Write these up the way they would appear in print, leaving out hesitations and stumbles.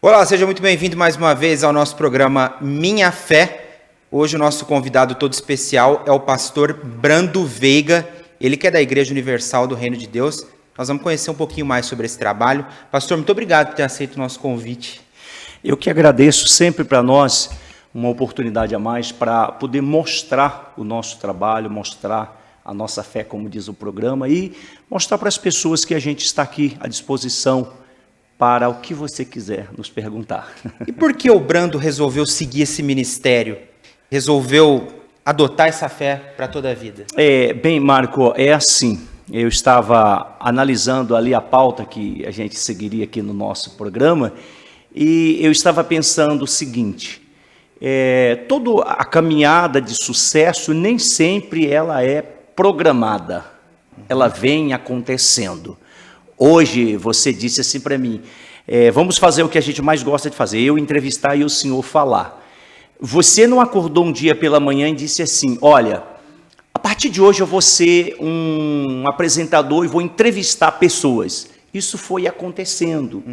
Olá, seja muito bem-vindo mais uma vez ao nosso programa Minha Fé. Hoje o nosso convidado todo especial é o pastor Brando Veiga, ele que é da Igreja Universal do Reino de Deus. Nós vamos conhecer um pouquinho mais sobre esse trabalho. Pastor, muito obrigado por ter aceito o nosso convite. Eu que agradeço, sempre para nós uma oportunidade a mais para poder mostrar o nosso trabalho, mostrar a nossa fé, como diz o programa, e mostrar para as pessoas que a gente está aqui à disposição para o que você quiser nos perguntar. E por que o Brando resolveu seguir esse ministério? Resolveu adotar essa fé para toda a vida? Bem, Marco, é assim. Eu estava analisando ali a pauta que a gente seguiria aqui no nosso programa e eu estava pensando o seguinte: toda a caminhada de sucesso nem sempre ela é programada, ela vem acontecendo. Hoje você disse assim para mim, vamos fazer o que a gente mais gosta de fazer, eu entrevistar e o senhor falar. Você não acordou um dia pela manhã e disse assim, olha, a partir de hoje eu vou ser um apresentador e vou entrevistar pessoas. Isso foi acontecendo.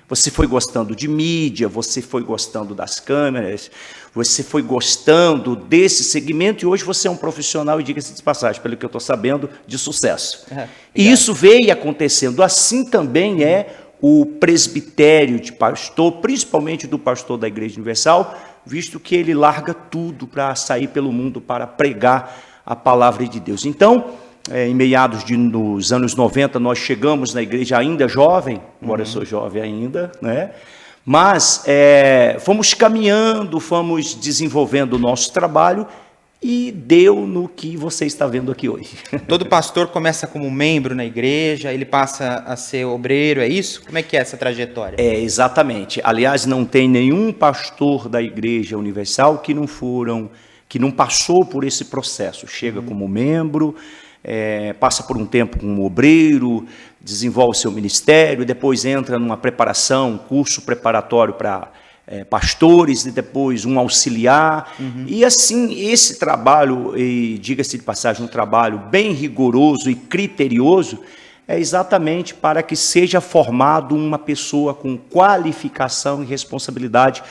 Você foi gostando de mídia, você foi gostando das câmeras, você foi gostando desse segmento e hoje você é um profissional, e diga-se de passagem, pelo que eu estou sabendo, de sucesso. E isso veio acontecendo. Assim também é o presbitério de pastor, principalmente do pastor da Igreja Universal, visto que ele larga tudo para sair pelo mundo para pregar a palavra de Deus. Então, em meados dos anos 90, nós chegamos na igreja ainda jovem, embora eu sou jovem ainda, né? Mas fomos caminhando, fomos desenvolvendo o nosso trabalho e deu no que você está vendo aqui hoje. Todo pastor começa como membro na igreja, ele passa a ser obreiro, é isso? Como é que é essa trajetória? Exatamente. Aliás, não tem nenhum pastor da Igreja Universal que não passou por esse processo. Chega como membro, passa por um tempo como obreiro, desenvolve seu ministério, depois entra numa preparação, um curso preparatório para pastores, e depois um auxiliar. E assim, esse trabalho, e diga-se de passagem, um trabalho bem rigoroso e criterioso, é exatamente para que seja formado uma pessoa com qualificação e responsabilidade.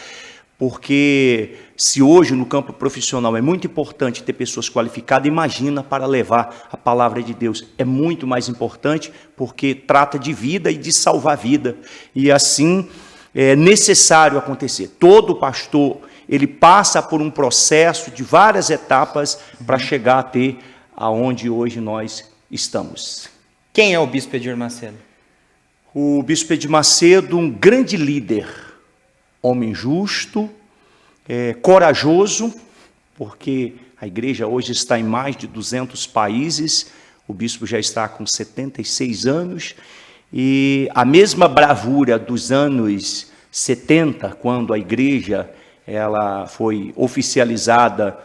Porque se hoje no campo profissional é muito importante ter pessoas qualificadas, imagina para levar a palavra de Deus. É muito mais importante porque trata de vida e de salvar vida. E assim é necessário acontecer. Todo pastor, ele passa por um processo de várias etapas para chegar a ter aonde hoje nós estamos. Quem é o Bispo Edir Macedo? O Bispo Edir Macedo, um grande líder, homem justo, corajoso, porque a igreja hoje está em mais de 200 países, o bispo já está com 76 anos, e a mesma bravura dos anos 70, quando a igreja ela foi oficializada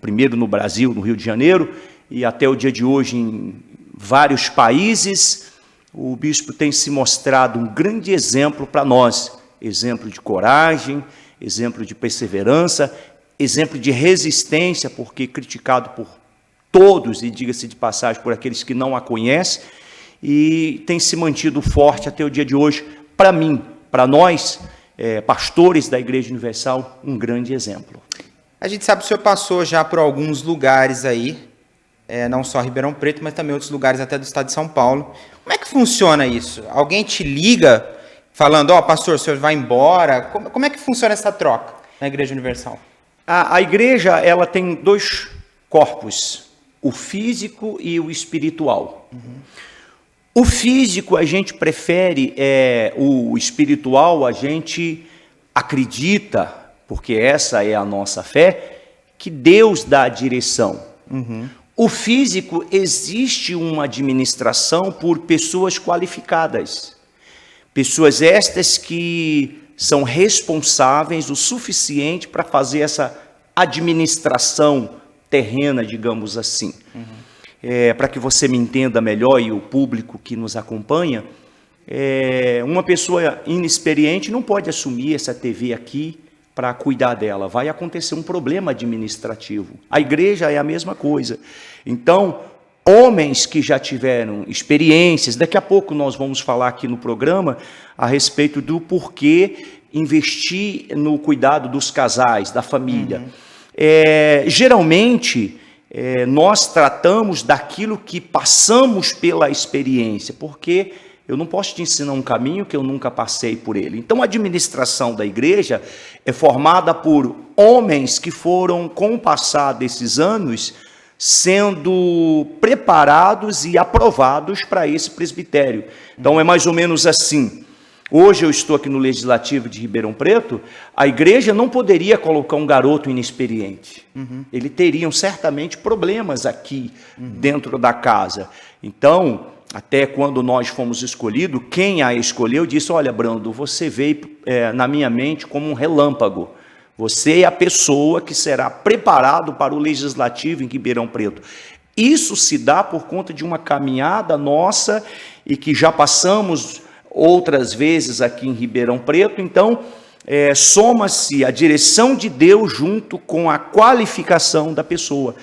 primeiro no Brasil, no Rio de Janeiro, e até o dia de hoje em vários países, o bispo tem se mostrado um grande exemplo para nós, exemplo de coragem, exemplo de perseverança, exemplo de resistência, porque criticado por todos, e diga-se de passagem, por aqueles que não a conhecem, e tem se mantido forte até o dia de hoje. Para mim, para nós, pastores da Igreja Universal, um grande exemplo. A gente sabe que o senhor passou já por alguns lugares aí, não só Ribeirão Preto, mas também outros lugares até do estado de São Paulo. Como é que funciona isso? Alguém te liga falando, pastor, o senhor vai embora? Como é que funciona essa troca na Igreja Universal? A igreja ela tem dois corpos, o físico e o espiritual. O físico a gente prefere, o espiritual a gente acredita, porque essa é a nossa fé, que Deus dá a direção. O físico existe uma administração por pessoas qualificadas. Pessoas estas que são responsáveis o suficiente para fazer essa administração terrena, digamos assim. Para que você me entenda melhor e o público que nos acompanha, uma pessoa inexperiente não pode assumir essa TV aqui para cuidar dela. Vai acontecer um problema administrativo. A igreja é a mesma coisa. Então, homens que já tiveram experiências. Daqui a pouco nós vamos falar aqui no programa a respeito do porquê investir no cuidado dos casais, da família. Geralmente, nós tratamos daquilo que passamos pela experiência, porque eu não posso te ensinar um caminho que eu nunca passei por ele. Então, a administração da igreja é formada por homens que foram, com o passar desses anos, sendo preparados e aprovados para esse presbitério. Então, é mais ou menos assim. Hoje eu estou aqui no Legislativo de Ribeirão Preto, a igreja não poderia colocar um garoto inexperiente. Eles teriam certamente problemas aqui dentro da casa. Então, até quando nós fomos escolhidos, quem a escolheu disse, olha, Brando, você veio na minha mente como um relâmpago. Você é a pessoa que será preparado para o Legislativo em Ribeirão Preto. Isso se dá por conta de uma caminhada nossa e que já passamos outras vezes aqui em Ribeirão Preto. Então, soma-se a direção de Deus junto com a qualificação da pessoa.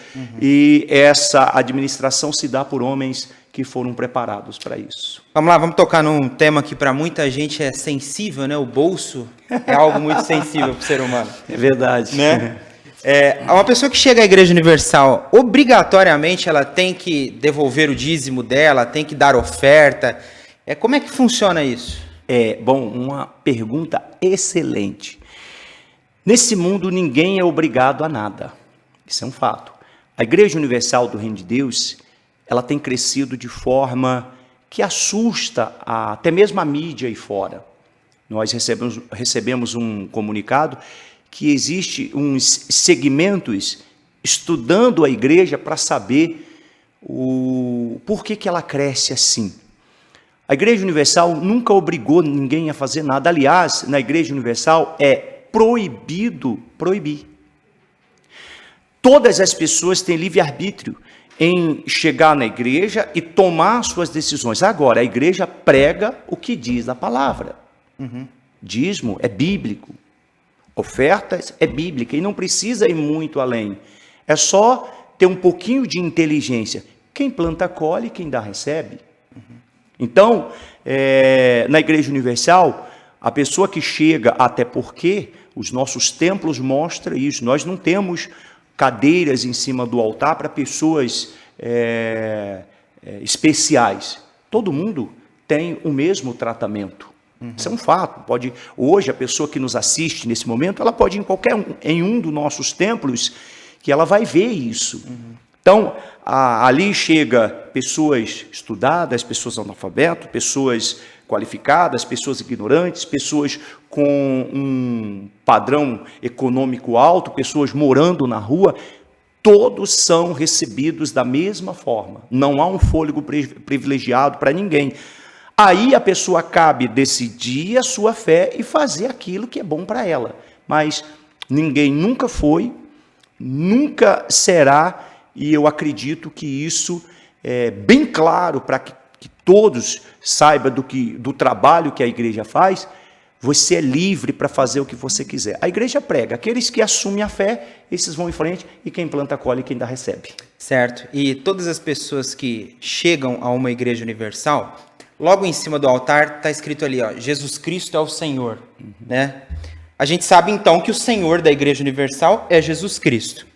E essa administração se dá por homens que foram preparados para isso. Vamos lá, vamos tocar num tema que para muita gente é sensível, né? O bolso é algo muito sensível para o ser humano. É verdade. Né? Uma pessoa que chega à Igreja Universal, obrigatoriamente ela tem que devolver o dízimo dela, tem que dar oferta. Como é que funciona isso? Bom, uma pergunta excelente. Nesse mundo ninguém é obrigado a nada. Isso é um fato. A Igreja Universal do Reino de Deus, ela tem crescido de forma que assusta até mesmo a mídia aí fora. Nós recebemos um comunicado que existe uns segmentos estudando a igreja para saber por que ela cresce assim. A Igreja Universal nunca obrigou ninguém a fazer nada. Aliás, na Igreja Universal é proibido proibir. Todas as pessoas têm livre-arbítrio em chegar na igreja e tomar suas decisões. Agora, a igreja prega o que diz a palavra. Dízimo é bíblico. Ofertas é bíblica. E não precisa ir muito além. É só ter um pouquinho de inteligência. Quem planta, colhe, quem dá, recebe. Então, na Igreja Universal, a pessoa que chega, até porque os nossos templos mostram isso, nós não temos cadeiras em cima do altar para pessoas especiais. Todo mundo tem o mesmo tratamento. Isso é um fato. Hoje, a pessoa que nos assiste nesse momento, ela pode ir em um dos nossos templos, que ela vai ver isso. Então, ali chega pessoas estudadas, pessoas analfabetas, pessoas qualificadas, pessoas ignorantes, pessoas com um padrão econômico alto, pessoas morando na rua, todos são recebidos da mesma forma. Não há um fôlego privilegiado para ninguém. Aí a pessoa cabe decidir a sua fé e fazer aquilo que é bom para ela. Mas ninguém nunca foi, nunca será, e eu acredito que isso é bem claro para que todos saibam do trabalho que a igreja faz. Você é livre para fazer o que você quiser. A igreja prega. Aqueles que assumem a fé, esses vão em frente, e quem planta, colhe, e quem dá, recebe. Certo. E todas as pessoas que chegam a uma igreja universal, logo em cima do altar está escrito ali, ó, Jesus Cristo é o Senhor. Né? A gente sabe então que o Senhor da Igreja Universal é Jesus Cristo.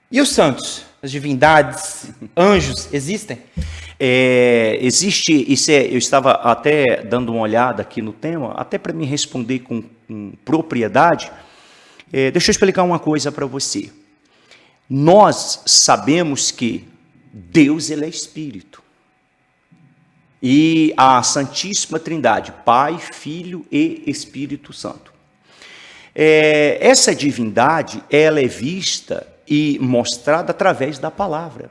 E os santos? As divindades, anjos, existem? Existe, eu estava até dando uma olhada aqui no tema, até para me responder com propriedade. Deixa eu explicar uma coisa para você. Nós sabemos que Deus, ele é Espírito. E a Santíssima Trindade, Pai, Filho e Espírito Santo. Essa divindade, ela é vista e mostrada através da palavra.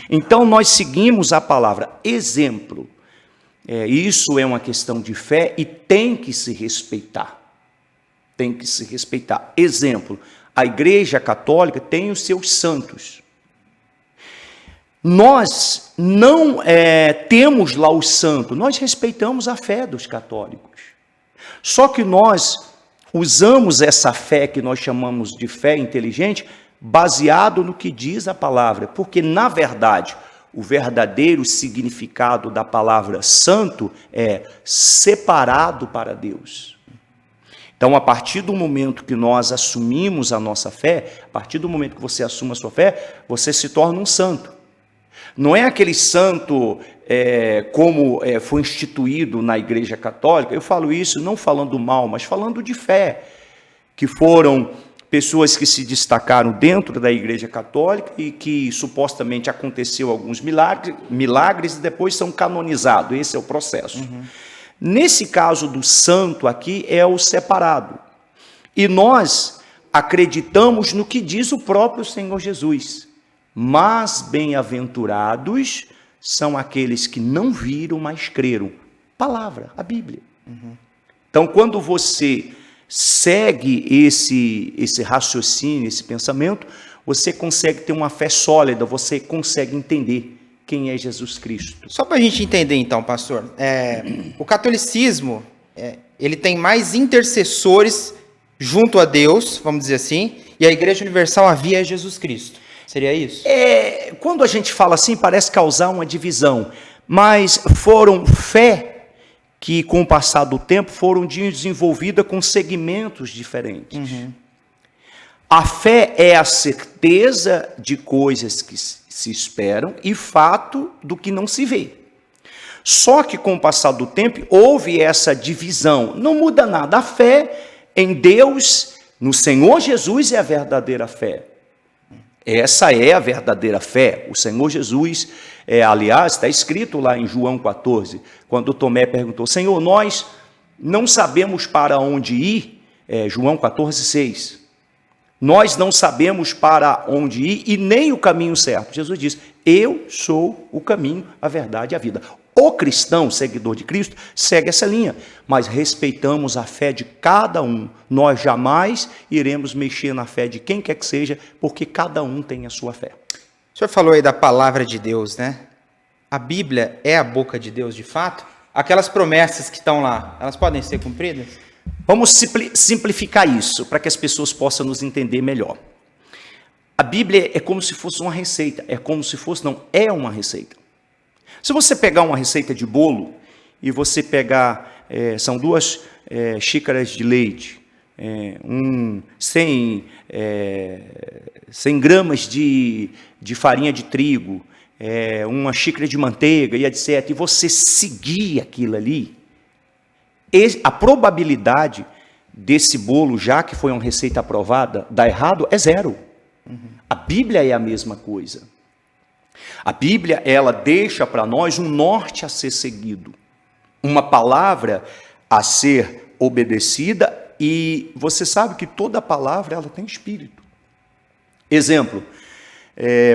Então, nós seguimos a palavra. Exemplo, isso é uma questão de fé e tem que se respeitar. Tem que se respeitar. Exemplo, a Igreja Católica tem os seus santos. Nós não temos lá o santo, nós respeitamos a fé dos católicos. Só que nós usamos essa fé que nós chamamos de fé inteligente, baseado no que diz a palavra, porque, na verdade, o verdadeiro significado da palavra santo é separado para Deus. Então, a partir do momento que nós assumimos a nossa fé, a partir do momento que você assume a sua fé, você se torna um santo. Não é aquele santo como foi instituído na Igreja Católica. Eu falo isso não falando mal, mas falando de fé, que foram pessoas que se destacaram dentro da Igreja Católica e que supostamente aconteceu alguns milagres e depois são canonizados. Esse é o processo. Nesse caso do santo aqui é o separado. E nós acreditamos no que diz o próprio Senhor Jesus. Mas bem-aventurados são aqueles que não viram, mas creram. Palavra, a Bíblia. Então, quando você segue esse raciocínio, esse pensamento, você consegue ter uma fé sólida, você consegue entender quem é Jesus Cristo. Só para a gente entender então, pastor, o catolicismo, ele tem mais intercessores junto a Deus, vamos dizer assim, e a Igreja Universal havia Jesus Cristo. Seria isso? Quando a gente fala assim, parece causar uma divisão, mas foram fé que, com o passar do tempo, foram desenvolvidas com segmentos diferentes. A fé é a certeza de coisas que se esperam e fato do que não se vê. Só que, com o passar do tempo, houve essa divisão. Não muda nada. A fé em Deus, no Senhor Jesus, é a verdadeira fé. Essa é a verdadeira fé. O Senhor Jesus, aliás, está escrito lá em João 14, quando Tomé perguntou, Senhor, nós não sabemos para onde ir, João 14, 6. Nós não sabemos para onde ir e nem o caminho certo. Jesus diz, eu sou o caminho, a verdade e a vida. O cristão, seguidor de Cristo, segue essa linha, mas respeitamos a fé de cada um. Nós jamais iremos mexer na fé de quem quer que seja, porque cada um tem a sua fé. O senhor falou aí da palavra de Deus, né? A Bíblia é a boca de Deus de fato? Aquelas promessas que estão lá, elas podem ser cumpridas? Vamos simplificar isso, para que as pessoas possam nos entender melhor. A Bíblia é como se fosse uma receita, é uma receita. Se você pegar uma receita de bolo e você pegar, são 2 xícaras de leite, 100 gramas de farinha de trigo, uma xícara de manteiga e etc., e você seguir aquilo ali, a probabilidade desse bolo, já que foi uma receita aprovada, dar errado é 0. A Bíblia é a mesma coisa. A Bíblia, ela deixa para nós um norte a ser seguido, uma palavra a ser obedecida, e você sabe que toda palavra ela tem espírito. Exemplo,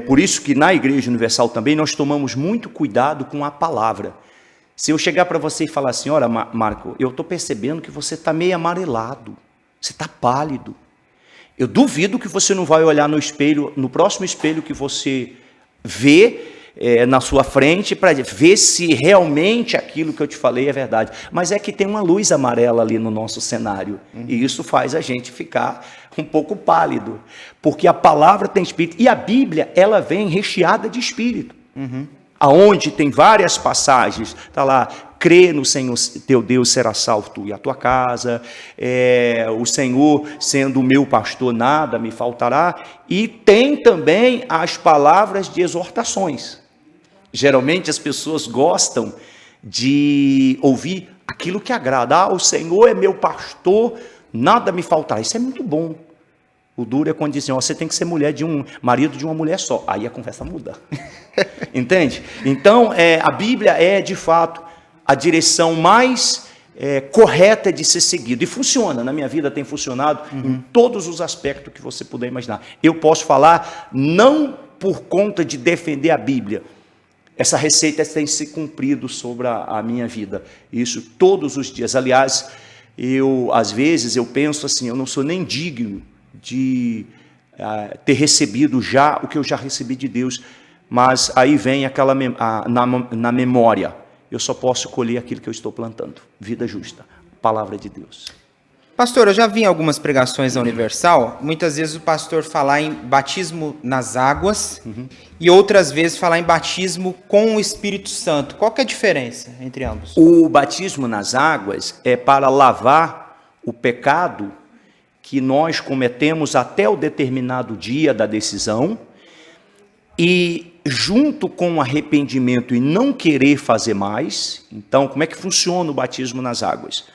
por isso que na Igreja Universal também nós tomamos muito cuidado com a palavra. Se eu chegar para você e falar assim, olha, Marco, eu estou percebendo que você está meio amarelado, você está pálido. Eu duvido que você não vai olhar no espelho, no próximo espelho que você vê na sua frente, para ver se realmente aquilo que eu te falei é verdade. Mas é que tem uma luz amarela ali no nosso cenário, e isso faz a gente ficar um pouco pálido, porque a palavra tem espírito, e a Bíblia, ela vem recheada de espírito. Aonde tem várias passagens, está lá, crê no Senhor teu Deus, será salvo tu e a tua casa, o Senhor sendo o meu pastor, nada me faltará, e tem também as palavras de exortações. Geralmente as pessoas gostam de ouvir aquilo que agrada, o Senhor é meu pastor, nada me faltará, isso é muito bom. O duro é quando dizem, você tem que ser marido de uma mulher só. Aí a conversa muda. Entende? Então, a Bíblia é, de fato, a direção mais correta de ser seguido. E funciona, na minha vida tem funcionado em todos os aspectos que você puder imaginar. Eu posso falar, não por conta de defender a Bíblia. Essa receita tem se cumprido sobre a minha vida. Isso todos os dias. Aliás, às vezes, eu penso assim, eu não sou nem digno de ter recebido já o que eu já recebi de Deus, mas aí vem aquela na memória, eu só posso colher aquilo que eu estou plantando, vida justa, palavra de Deus. Pastor, eu já vi em algumas pregações da Universal, muitas vezes o pastor falar em batismo nas águas e outras vezes falar em batismo com o Espírito Santo. Qual que é a diferença entre ambos? O batismo nas águas é para lavar o pecado que nós cometemos até o determinado dia da decisão e junto com o arrependimento e não querer fazer mais. Então, como é que funciona o batismo nas águas?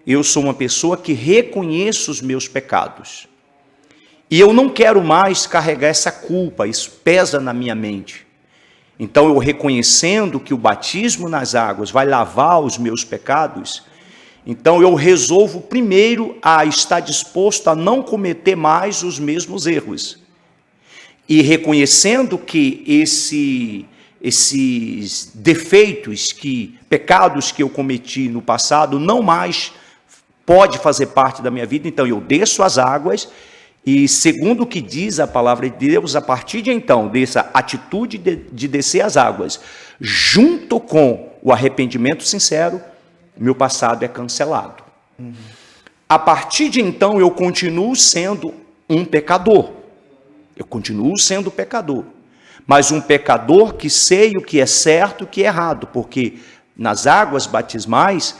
Eu sou uma pessoa que reconheço os meus pecados. E eu não quero mais carregar essa culpa, isso pesa na minha mente. Então, eu reconhecendo que o batismo nas águas vai lavar os meus pecados, então eu resolvo primeiro a estar disposto a não cometer mais os mesmos erros. E reconhecendo que esses defeitos, pecados que eu cometi no passado, não mais pode fazer parte da minha vida, então eu desço as águas e, segundo o que diz a palavra de Deus, a partir de então, dessa atitude de descer as águas, junto com o arrependimento sincero, meu passado é cancelado. A partir de então, eu continuo sendo um pecador. Eu continuo sendo pecador. Mas um pecador que sei o que é certo e o que é errado, porque nas águas batismais,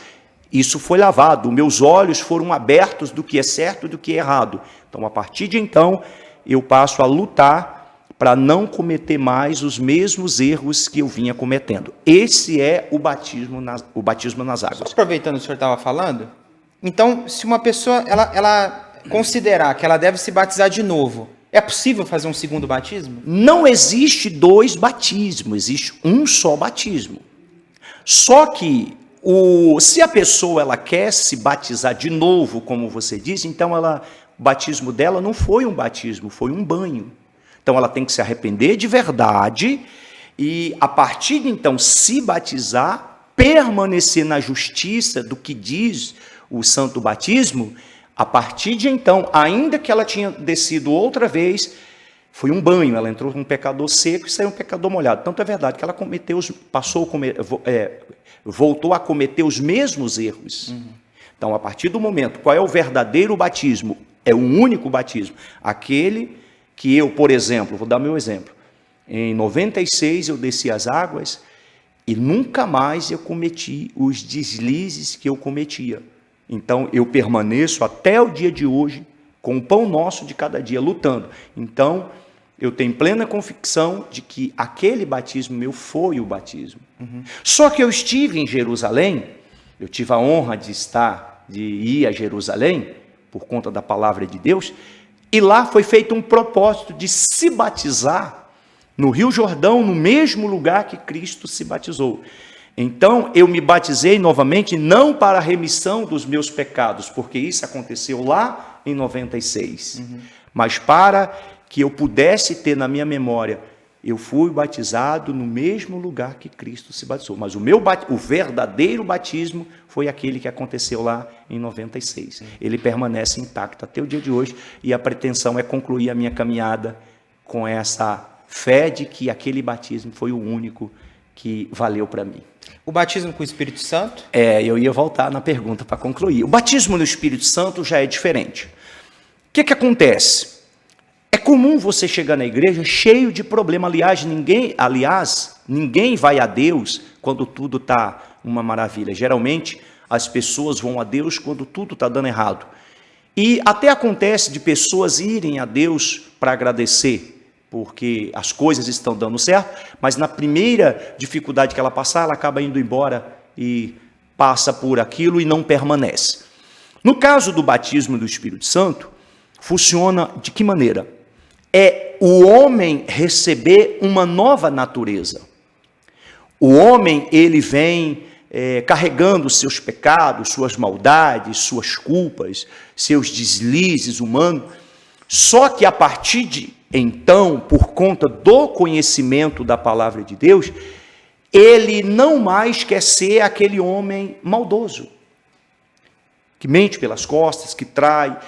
isso foi lavado, meus olhos foram abertos do que é certo e do que é errado. Então, a partir de então, eu passo a lutar para não cometer mais os mesmos erros que eu vinha cometendo. Esse é o batismo nas águas. Só aproveitando o que o senhor estava falando, então, se uma pessoa ela considerar que ela deve se batizar de novo, é possível fazer um segundo batismo? Não existe dois batismos, existe um só batismo. Só que se a pessoa ela quer se batizar de novo, como você disse, então o batismo dela não foi um batismo, foi um banho. Então ela tem que se arrepender de verdade e, a partir de então, se batizar, permanecer na justiça do que diz o santo batismo. A partir de então, ainda que ela tinha descido outra vez, foi um banho, ela entrou um pecador seco e saiu um pecador molhado. Tanto é verdade que ela voltou a cometer os mesmos erros. Então, a partir do momento, qual é o verdadeiro batismo? É um único batismo. Aquele que eu, por exemplo, vou dar meu exemplo. Em 96 eu desci as águas e nunca mais eu cometi os deslizes que eu cometia. Então, eu permaneço até o dia de hoje com o pão nosso de cada dia, lutando. Então, eu tenho plena convicção de que aquele batismo meu foi o batismo. Só que eu estive em Jerusalém, eu tive a honra de ir a Jerusalém, por conta da palavra de Deus, e lá foi feito um propósito de se batizar no Rio Jordão, no mesmo lugar que Cristo se batizou. Então, eu me batizei novamente, não para a remissão dos meus pecados, porque isso aconteceu lá em 96, mas para que eu pudesse ter na minha memória, eu fui batizado no mesmo lugar que Cristo se batizou. Mas o verdadeiro batismo foi aquele que aconteceu lá em 96. Ele permanece intacto até o dia de hoje e a pretensão é concluir a minha caminhada com essa fé de que aquele batismo foi o único que valeu para mim. O batismo com o Espírito Santo? Eu ia voltar na pergunta para concluir. O batismo no Espírito Santo já é diferente. O que acontece? É comum você chegar na igreja cheio de problema. Aliás, ninguém vai a Deus quando tudo está uma maravilha. Geralmente, as pessoas vão a Deus quando tudo está dando errado. E até acontece de pessoas irem a Deus para agradecer, porque as coisas estão dando certo, mas na primeira dificuldade que ela passar, ela acaba indo embora e passa por aquilo e não permanece. No caso do batismo do Espírito Santo, funciona de que maneira? É o homem receber uma nova natureza. O homem, ele vem carregando seus pecados, suas maldades, suas culpas, seus deslizes humanos, só que a partir de então, por conta do conhecimento da palavra de Deus, ele não mais quer ser aquele homem maldoso, que mente pelas costas, que trai.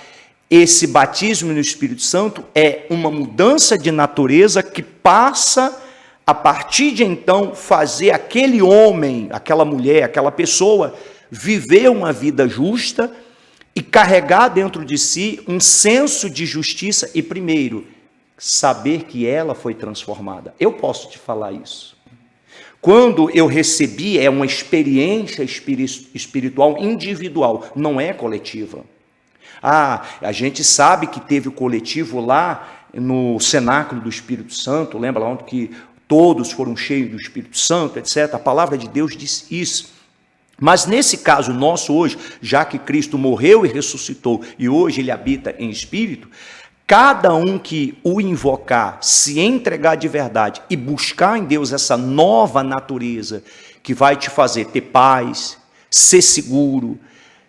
Esse batismo no Espírito Santo é uma mudança de natureza que passa, a partir de então, fazer aquele homem, aquela mulher, aquela pessoa, viver uma vida justa e carregar dentro de si um senso de justiça e, primeiro, saber que ela foi transformada. Eu posso te falar isso. Quando eu recebi, é uma experiência espiritual individual, não é coletiva. A gente sabe que teve o coletivo lá no cenáculo do Espírito Santo, lembra lá onde que todos foram cheios do Espírito Santo, etc. A palavra de Deus diz isso. Mas nesse caso nosso hoje, já que Cristo morreu e ressuscitou e hoje ele habita em espírito, cada um que o invocar, se entregar de verdade e buscar em Deus essa nova natureza que vai te fazer ter paz, ser seguro,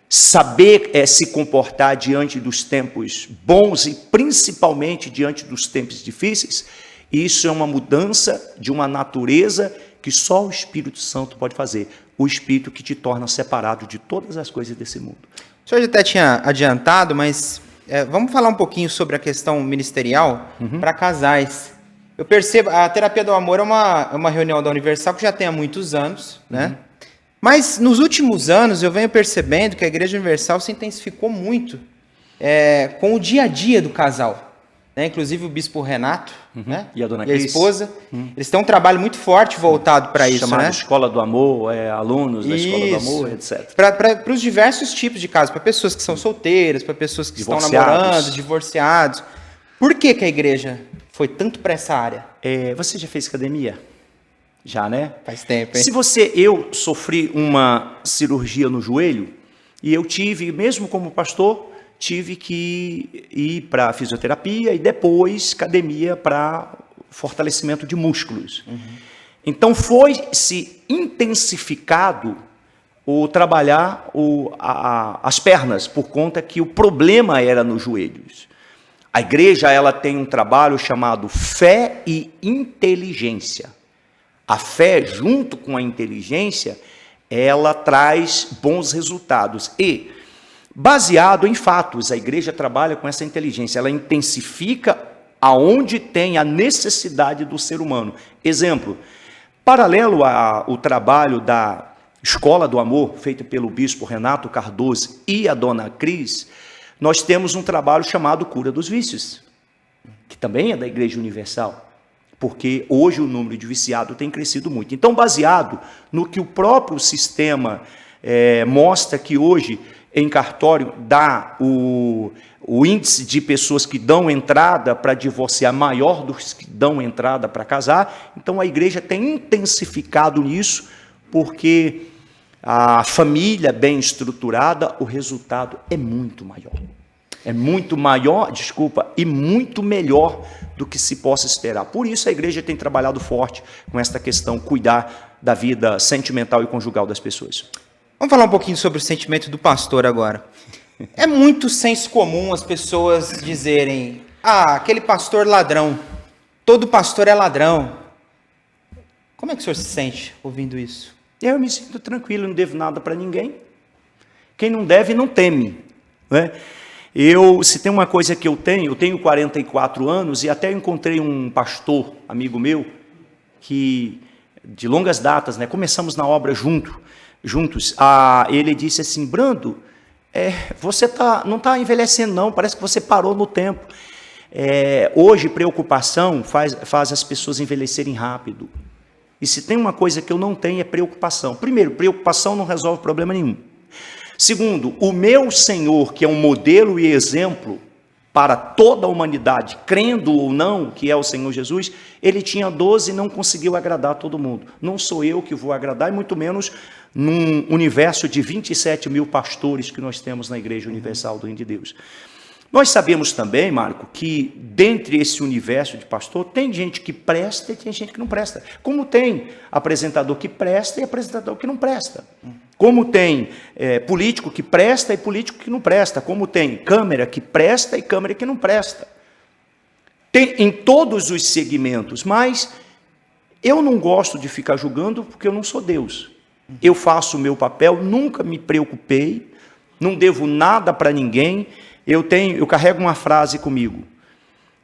saber se comportar diante dos tempos bons e principalmente diante dos tempos difíceis, isso é uma mudança de uma natureza que só o Espírito Santo pode fazer, o Espírito que te torna separado de todas as coisas desse mundo. O senhor até tinha adiantado, mas vamos falar um pouquinho sobre a questão ministerial para casais. Eu percebo, a Terapia do Amor é uma reunião da Universal que já tem há muitos anos, né? Mas nos últimos anos eu venho percebendo que a Igreja Universal se intensificou muito com o dia a dia do casal. Né? Inclusive o Bispo Renato, né? E a Dona Cris, esposa, eles têm um trabalho muito forte voltado para isso, chamado né? Escola do Amor, alunos da Escola do Amor, etc. Para os diversos tipos de casos, para pessoas que são solteiras, para pessoas que estão namorando, divorciados. Por que a igreja foi tanto para essa área? Você já fez academia? Já, né? Faz tempo, hein? Eu sofri uma cirurgia no joelho e eu tive, mesmo como pastor, tive que ir para fisioterapia e depois academia para fortalecimento de músculos. Então foi se intensificado o trabalhar as pernas, por conta que o problema era nos joelhos. A igreja ela tem um trabalho chamado fé e inteligência. A fé, junto com a inteligência, ela traz bons resultados. E, baseado em fatos, a igreja trabalha com essa inteligência. Ela intensifica aonde tem a necessidade do ser humano. Exemplo, paralelo ao trabalho da Escola do Amor, feito pelo Bispo Renato Cardoso e a Dona Cris, nós temos um trabalho chamado Cura dos Vícios, que também é da Igreja Universal. Porque hoje o número de viciados tem crescido muito. Então, baseado no que o próprio sistema mostra que hoje, em cartório, dá o índice de pessoas que dão entrada para divorciar maior dos que dão entrada para casar, então a igreja tem intensificado nisso, porque a família bem estruturada, o resultado é muito maior. É muito maior, e muito melhor do que se possa esperar. Por isso a igreja tem trabalhado forte com esta questão, cuidar da vida sentimental e conjugal das pessoas. Vamos falar um pouquinho sobre o sentimento do pastor agora. É muito senso comum as pessoas dizerem, aquele pastor ladrão, todo pastor é ladrão. Como é que o senhor se sente ouvindo isso? Eu me sinto tranquilo, não devo nada para ninguém. Quem não deve, não teme, né? Se tem uma coisa que eu tenho 44 anos e até encontrei um pastor, amigo meu, que de longas datas, né, começamos na obra juntos. Ele disse assim, Brando, você não está envelhecendo não, parece que você parou no tempo. Hoje preocupação faz as pessoas envelhecerem rápido. E se tem uma coisa que eu não tenho é preocupação. Primeiro, preocupação não resolve problema nenhum. Segundo, o meu Senhor, que é um modelo e exemplo para toda a humanidade, crendo ou não que é o Senhor Jesus, ele tinha 12 e não conseguiu agradar todo mundo. Não sou eu que vou agradar, e muito menos num universo de 27 mil pastores que nós temos na Igreja Universal do Reino de Deus. Nós sabemos também, Marco, que dentre esse universo de pastor, tem gente que presta e tem gente que não presta. Como tem apresentador que presta e apresentador que não presta. Como tem político que presta e político que não presta. Como tem câmera que presta e câmera que não presta. Tem em todos os segmentos, mas eu não gosto de ficar julgando porque eu não sou Deus. Eu faço o meu papel, nunca me preocupei, não devo nada para ninguém. Eu carrego uma frase comigo,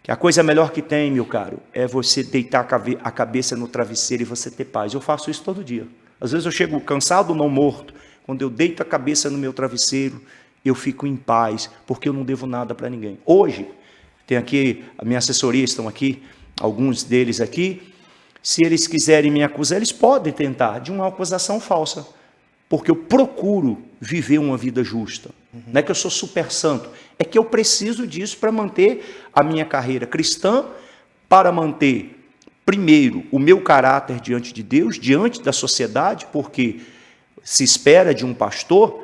que a coisa melhor que tem, meu caro, é você deitar a cabeça no travesseiro e você ter paz. Eu faço isso todo dia. Às vezes eu chego cansado, não morto, quando eu deito a cabeça no meu travesseiro eu fico em paz, porque eu não devo nada para ninguém. Hoje, tem aqui, a minha assessoria estão aqui, alguns deles aqui, se eles quiserem me acusar, eles podem tentar, de uma acusação falsa, porque eu procuro viver uma vida justa. Não é que eu sou super santo, é que eu preciso disso para manter a minha carreira cristã, para manter, primeiro, o meu caráter diante de Deus, diante da sociedade, porque se espera de um pastor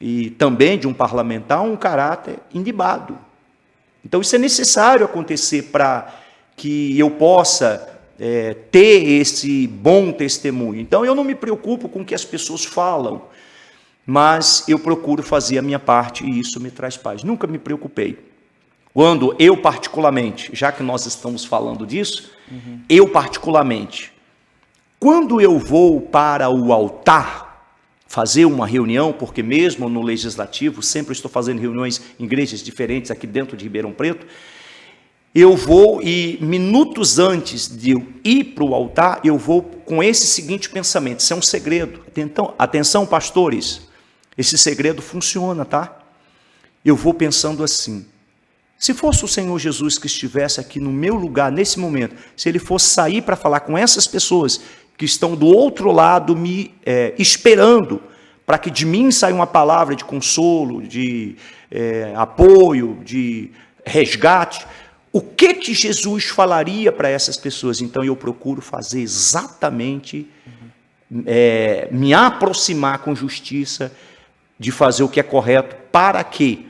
e também de um parlamentar um caráter ilibado. Então isso é necessário acontecer para que eu possa ter esse bom testemunho. Então eu não me preocupo com o que as pessoas falam, mas eu procuro fazer a minha parte e isso me traz paz. Nunca me preocupei. Quando eu particularmente, já que nós estamos falando disso, eu particularmente, quando eu vou para o altar, fazer uma reunião, porque mesmo no legislativo, sempre estou fazendo reuniões em igrejas diferentes aqui dentro de Ribeirão Preto, eu vou e minutos antes de eu ir para o altar, eu vou com esse seguinte pensamento, isso é um segredo, atenção pastores, esse segredo funciona, tá? Eu vou pensando assim, se fosse o Senhor Jesus que estivesse aqui no meu lugar, nesse momento, se ele fosse sair para falar com essas pessoas que estão do outro lado me esperando, para que de mim saia uma palavra de consolo, de apoio, de resgate, o que Jesus falaria para essas pessoas? Então eu procuro fazer exatamente, me aproximar com justiça, de fazer o que é correto, para que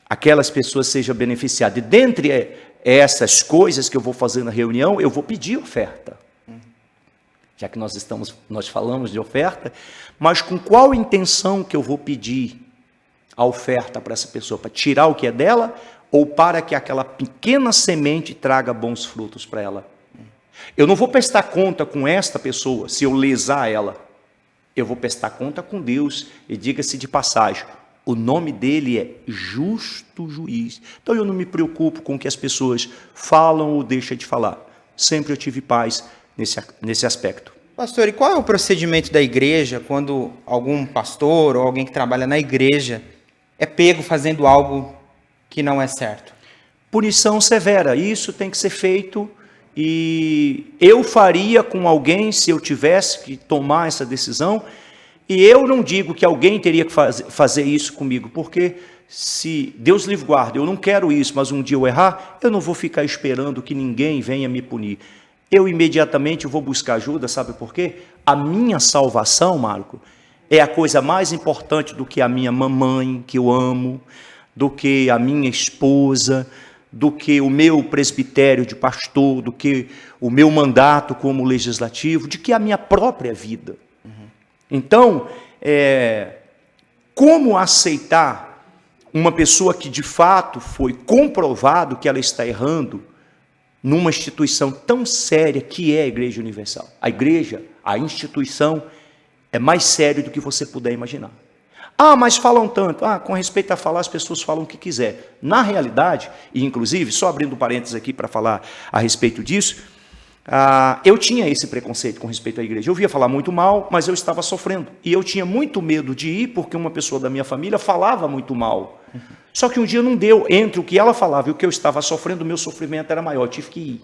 aquelas pessoas sejam beneficiadas. E dentre essas coisas que eu vou fazer na reunião, eu vou pedir oferta. Já que nós falamos de oferta, mas com qual intenção que eu vou pedir a oferta para essa pessoa? Para tirar o que é dela ou para que aquela pequena semente traga bons frutos para ela? Eu não vou prestar conta com esta pessoa se eu lesar ela. Eu vou prestar conta com Deus, e diga-se de passagem, o nome dele é justo juiz. Então eu não me preocupo com o que as pessoas falam ou deixam de falar. Sempre eu tive paz nesse aspecto. Pastor, e qual é o procedimento da igreja quando algum pastor ou alguém que trabalha na igreja é pego fazendo algo que não é certo? Punição severa, isso tem que ser feito, e eu faria com alguém se eu tivesse que tomar essa decisão, e eu não digo que alguém teria que fazer isso comigo, porque se Deus livre guarde, eu não quero isso, mas um dia eu errar, eu não vou ficar esperando que ninguém venha me punir. Eu imediatamente vou buscar ajuda, sabe por quê? A minha salvação, Marco, é a coisa mais importante do que a minha mamãe, que eu amo, do que a minha esposa, do que o meu presbitério de pastor, do que o meu mandato como legislativo, de que a minha própria vida. Então, como aceitar uma pessoa que de fato foi comprovado que ela está errando numa instituição tão séria que é a Igreja Universal? A igreja, a instituição, é mais sério do que você puder imaginar. Ah, mas falam tanto. Ah, com respeito a falar, as pessoas falam o que quiser. Na realidade, e inclusive, só abrindo parênteses aqui para falar a respeito disso, eu tinha esse preconceito com respeito à igreja. Eu ouvia falar muito mal, mas eu estava sofrendo. E eu tinha muito medo de ir, porque uma pessoa da minha família falava muito mal. Só que um dia não deu. Entre o que ela falava e o que eu estava sofrendo, o meu sofrimento era maior. Eu tive que ir.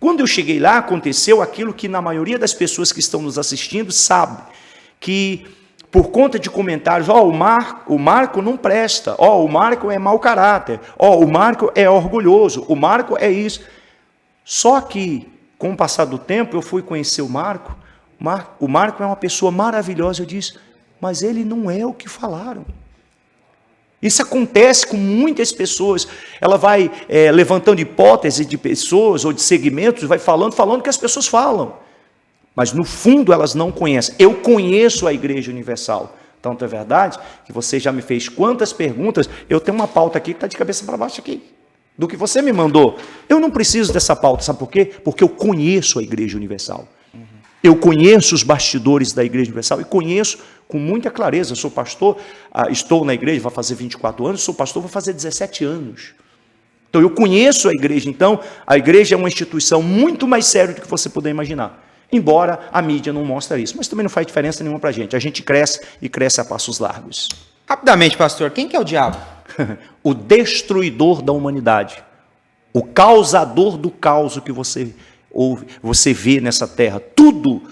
Quando eu cheguei lá, aconteceu aquilo que na maioria das pessoas que estão nos assistindo sabe, que por conta de comentários, o Marco não presta, o Marco é mau caráter, o Marco é orgulhoso, o Marco é isso. Só que, com o passar do tempo, eu fui conhecer o Marco é uma pessoa maravilhosa, eu disse, mas ele não é o que falaram. Isso acontece com muitas pessoas, ela vai levantando hipóteses de pessoas ou de segmentos, vai falando o que as pessoas falam. Mas no fundo elas não conhecem. Eu conheço a Igreja Universal. Tanto é verdade que você já me fez quantas perguntas. Eu tenho uma pauta aqui que está de cabeça para baixo aqui, do que você me mandou. Eu não preciso dessa pauta, sabe por quê? Porque eu conheço a Igreja Universal. Eu conheço os bastidores da Igreja Universal e conheço com muita clareza. Eu sou pastor, estou na igreja, vai fazer 24 anos, sou pastor, vou fazer 17 anos. Então eu conheço a igreja. Então a igreja é uma instituição muito mais séria do que você puder imaginar. Embora a mídia não mostre isso, mas também não faz diferença nenhuma para a gente. A gente cresce e cresce a passos largos. Rapidamente, pastor, quem que é o diabo? O destruidor da humanidade, o causador do caos que você ouve, você vê nessa terra. Tudo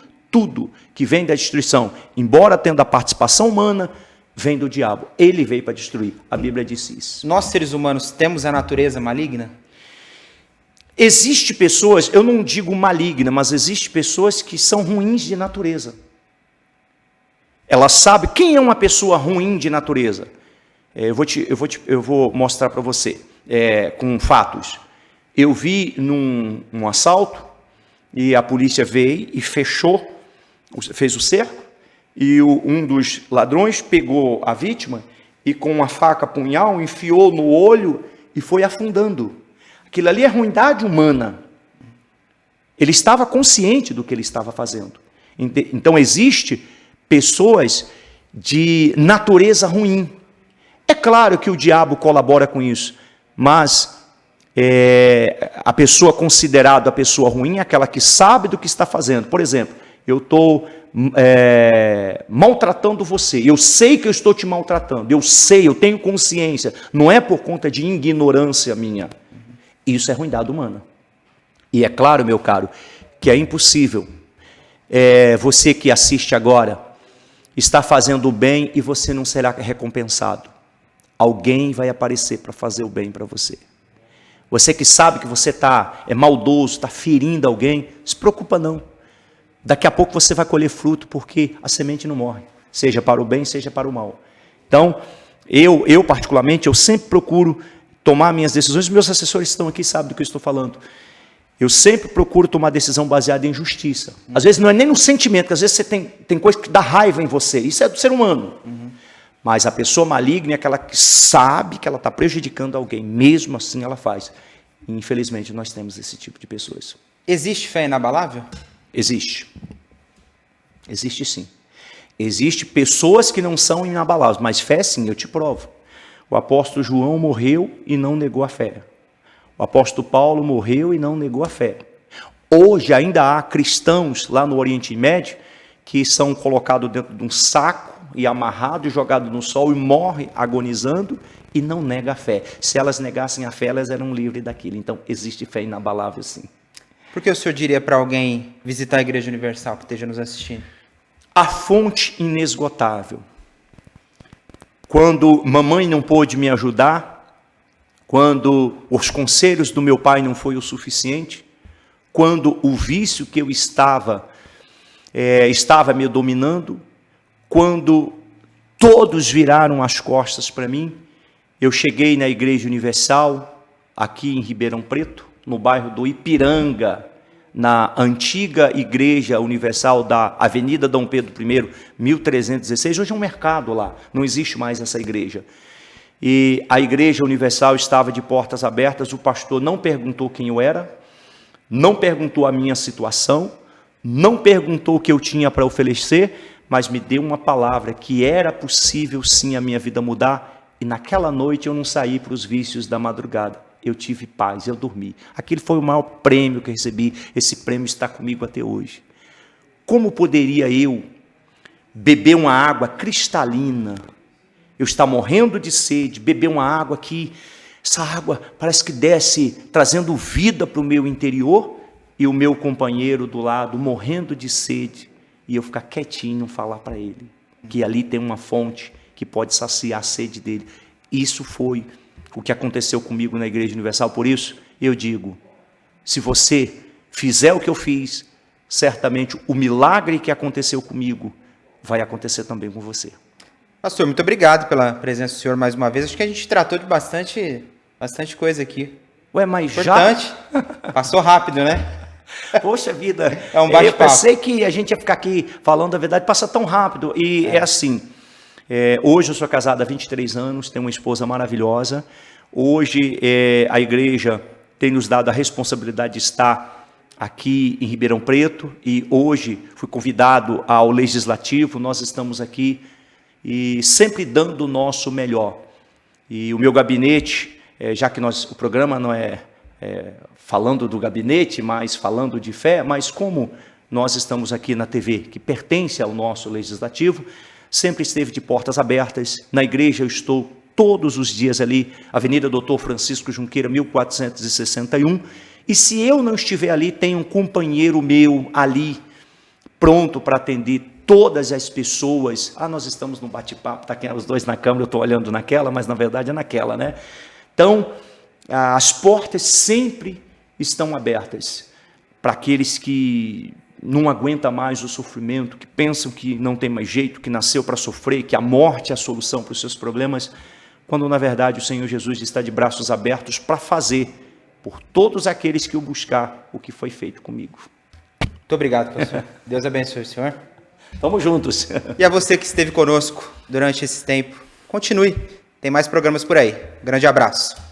que vem da destruição, embora tendo a participação humana, vem do diabo. Ele veio para destruir. A Bíblia disse isso. Nós, seres humanos, temos a natureza maligna? Existe pessoas, eu não digo maligna, mas existe pessoas que são ruins de natureza. Ela sabe quem é uma pessoa ruim de natureza. Eu vou mostrar para você com fatos. Eu vi num assalto e a polícia veio e fechou, fez o cerco, e um dos ladrões pegou a vítima e com uma faca punhal enfiou no olho e foi afundando. Aquilo ali é ruindade humana. Ele estava consciente do que ele estava fazendo. Então existe pessoas de natureza ruim. É claro que o diabo colabora com isso, mas a pessoa considerada a pessoa ruim é aquela que sabe do que está fazendo. Por exemplo, eu estou maltratando você, eu sei que eu estou te maltratando, eu tenho consciência, não é por conta de ignorância minha. Isso é ruindade humana. E é claro, meu caro, que é impossível você que assiste agora está fazendo o bem e você não será recompensado. Alguém vai aparecer para fazer o bem para você. Você que sabe que você é maldoso, está ferindo alguém, não se preocupa não. Daqui a pouco você vai colher fruto, porque a semente não morre, seja para o bem, seja para o mal. Então, eu particularmente, eu sempre procuro tomar minhas decisões, meus assessores estão aqui, sabem do que eu estou falando. Eu sempre procuro tomar decisão baseada em justiça. Às vezes não é nem no sentimento, às vezes você tem coisa que dá raiva em você, isso é do ser humano. Mas a pessoa maligna é aquela que sabe que ela está prejudicando alguém, mesmo assim ela faz. E, infelizmente, nós temos esse tipo de pessoas. Existe fé inabalável? Existe. Existe sim. Existem pessoas que não são inabaláveis, mas fé sim, eu te provo. O apóstolo João morreu e não negou a fé. O apóstolo Paulo morreu e não negou a fé. Hoje ainda há cristãos lá no Oriente Médio que são colocados dentro de um saco e amarrados e jogados no sol e morrem agonizando e não negam a fé. Se elas negassem a fé, elas eram livres daquilo. Então existe fé inabalável sim. Por que o senhor diria para alguém visitar a Igreja Universal que esteja nos assistindo? A fonte inesgotável. Quando mamãe não pôde me ajudar, quando os conselhos do meu pai não foi o suficiente, quando o vício que eu estava me dominando, quando todos viraram as costas para mim, eu cheguei na Igreja Universal, aqui em Ribeirão Preto, no bairro do Ipiranga, na antiga Igreja Universal da Avenida Dom Pedro I, 1316, hoje é um mercado lá, não existe mais essa igreja. E a Igreja Universal estava de portas abertas, o pastor não perguntou quem eu era, não perguntou a minha situação, não perguntou o que eu tinha para oferecer, mas me deu uma palavra que era possível sim a minha vida mudar, e naquela noite eu não saí para os vícios da madrugada. Eu tive paz, eu dormi. Aquele foi o maior prêmio que eu recebi, esse prêmio está comigo até hoje. Como poderia eu beber uma água cristalina, eu estar morrendo de sede, beber uma água que, essa água parece que desce, trazendo vida para o meu interior, e o meu companheiro do lado, morrendo de sede, e eu ficar quietinho, não falar para ele, que ali tem uma fonte que pode saciar a sede dele. Isso foi o que aconteceu comigo na Igreja Universal. Por isso, eu digo, se você fizer o que eu fiz, certamente o milagre que aconteceu comigo vai acontecer também com você. Pastor, muito obrigado pela presença do senhor mais uma vez. Acho que a gente tratou de bastante coisa aqui. Ué, mas importante. Já? Passou rápido, né? Poxa vida, é um bate-papo. Eu pensei que a gente ia ficar aqui falando a verdade, passa tão rápido. E é assim, hoje eu sou casado há 23 anos, tenho uma esposa maravilhosa. Hoje a igreja tem nos dado a responsabilidade de estar aqui em Ribeirão Preto, e hoje fui convidado ao Legislativo, nós estamos aqui e sempre dando o nosso melhor. E o meu gabinete, já que o programa não é falando do gabinete, mas falando de fé, mas como nós estamos aqui na TV, que pertence ao nosso Legislativo, sempre esteve de portas abertas. Na igreja eu estou todos os dias ali, Avenida Doutor Francisco Junqueira, 1461. E se eu não estiver ali, tem um companheiro meu ali, pronto para atender todas as pessoas. Nós estamos no bate-papo, tá aqui os dois na câmera, eu estou olhando naquela, mas na verdade é naquela, né? Então, as portas sempre estão abertas para aqueles que não aguentam mais o sofrimento, que pensam que não tem mais jeito, que nasceu para sofrer, que a morte é a solução para os seus problemas, quando na verdade o Senhor Jesus está de braços abertos para fazer por todos aqueles que o buscar o que foi feito comigo. Muito obrigado, pastor. Deus abençoe o senhor. Vamos juntos. E a você que esteve conosco durante esse tempo, continue. Tem mais programas por aí. Grande abraço.